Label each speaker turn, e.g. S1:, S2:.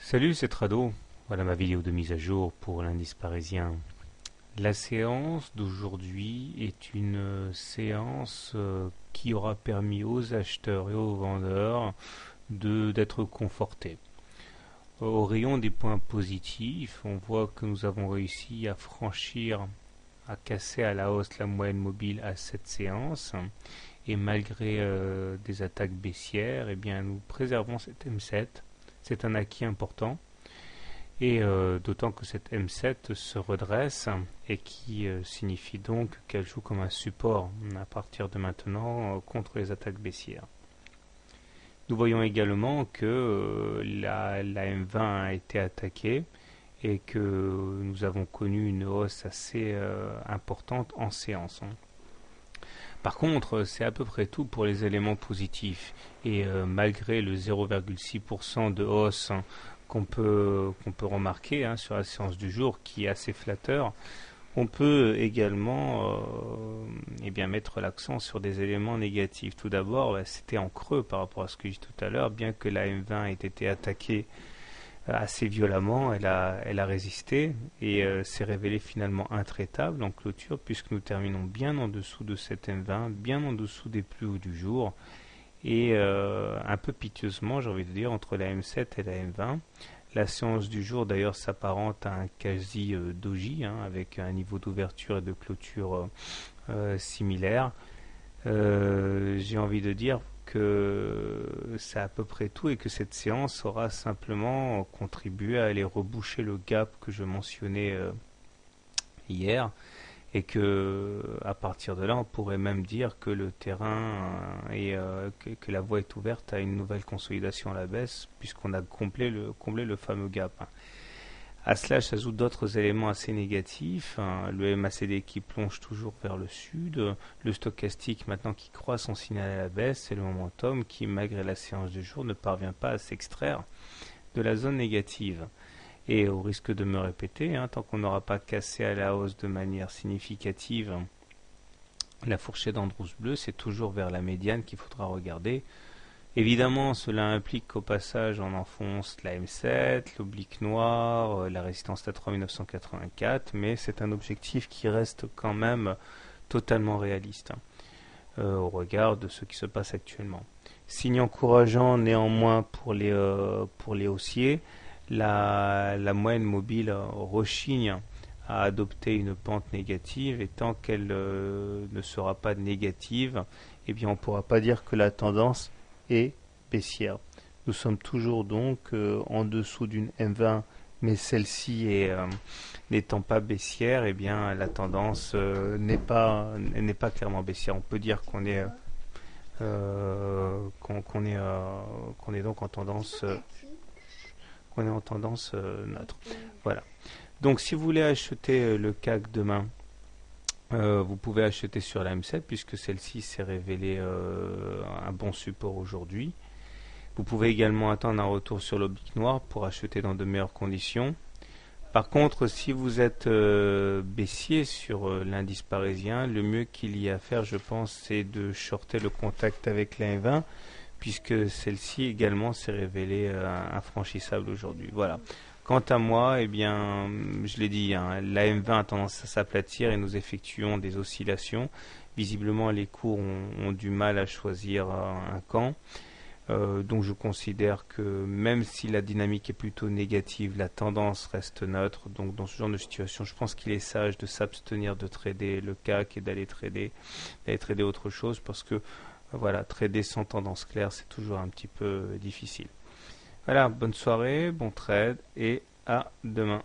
S1: Salut, c'est Trado. Voilà ma vidéo de mise à jour pour l'indice parisien. La séance d'aujourd'hui est une séance qui aura permis aux acheteurs et aux vendeurs d'être confortés. Au rayon des points positifs, on voit que nous avons réussi à franchir, à casser à la hausse la moyenne mobile à cette séance. Et malgré des attaques baissières, eh bien, nous préservons cette M7. C'est un acquis important. Et d'autant que cette M7 se redresse et qui signifie donc qu'elle joue comme un support à partir de maintenant contre les attaques baissières. Nous voyons également que la M20 a été attaquée et que nous avons connu une hausse assez importante en séance. Par contre, c'est à peu près tout pour les éléments positifs. Et malgré le 0,6% de hausse qu'on peut remarquer sur la séance du jour, qui est assez flatteur, on peut également mettre l'accent sur des éléments négatifs. Tout d'abord, c'était en creux par rapport à ce que j'ai dit tout à l'heure, bien que la M20 ait été attaquée assez violemment, elle a résisté et s'est révélée finalement intraitable en clôture, puisque nous terminons bien en dessous de cette M20, bien en dessous des plus hauts du jour, et un peu piteusement, j'ai envie de dire, entre la M7 et la M20. La séance du jour d'ailleurs s'apparente à un quasi doji, avec un niveau d'ouverture et de clôture similaire. J'ai envie de dire que c'est à peu près tout et que cette séance aura simplement contribué à aller reboucher le gap que je mentionnais hier, et que à partir de là on pourrait même dire que le terrain que la voie est ouverte à une nouvelle consolidation à la baisse, puisqu'on a comblé le fameux gap. À cela s'ajoutent d'autres éléments assez négatifs, le MACD qui plonge toujours vers le sud, le stochastique maintenant qui croît son signal à la baisse, et le momentum qui, malgré la séance du jour, ne parvient pas à s'extraire de la zone négative. Et au risque de me répéter, tant qu'on n'aura pas cassé à la hausse de manière significative la fourchette d'Andrews bleu, c'est toujours vers la médiane qu'il faudra regarder. Évidemment, cela implique qu'au passage, on enfonce la M7, l'oblique noir, la résistance à 3984, mais c'est un objectif qui reste quand même totalement réaliste au regard de ce qui se passe actuellement. Signe encourageant néanmoins pour les haussiers, la moyenne mobile rechigne à adopter une pente négative, et tant qu'elle ne sera pas négative, eh bien on ne pourra pas dire que la tendance est baissière. Nous sommes toujours donc en dessous d'une M20, mais celle-ci n'étant pas baissière, eh bien la tendance n'est pas clairement baissière. On peut dire qu'on est donc en tendance neutre. Voilà. Donc si vous voulez acheter le CAC demain, vous pouvez acheter sur la M7 puisque celle-ci s'est révélée un bon support aujourd'hui. Vous pouvez également attendre un retour sur l'oblique noir pour acheter dans de meilleures conditions. Par contre, si vous êtes baissier sur l'indice parisien, le mieux qu'il y a à faire, je pense, c'est de shorter le contact avec la M20, puisque celle-ci également s'est révélée infranchissable aujourd'hui. Voilà. Quant à moi, eh bien, je l'ai dit, la M20 a tendance à s'aplatir et nous effectuons des oscillations. Visiblement, les cours ont du mal à choisir un camp. Donc je considère que même si la dynamique est plutôt négative, la tendance reste neutre. Donc dans ce genre de situation, je pense qu'il est sage de s'abstenir de trader le CAC et d'aller trader autre chose, parce que voilà, trader sans tendance claire, c'est toujours un petit peu difficile. Voilà, bonne soirée, bon trade et à demain.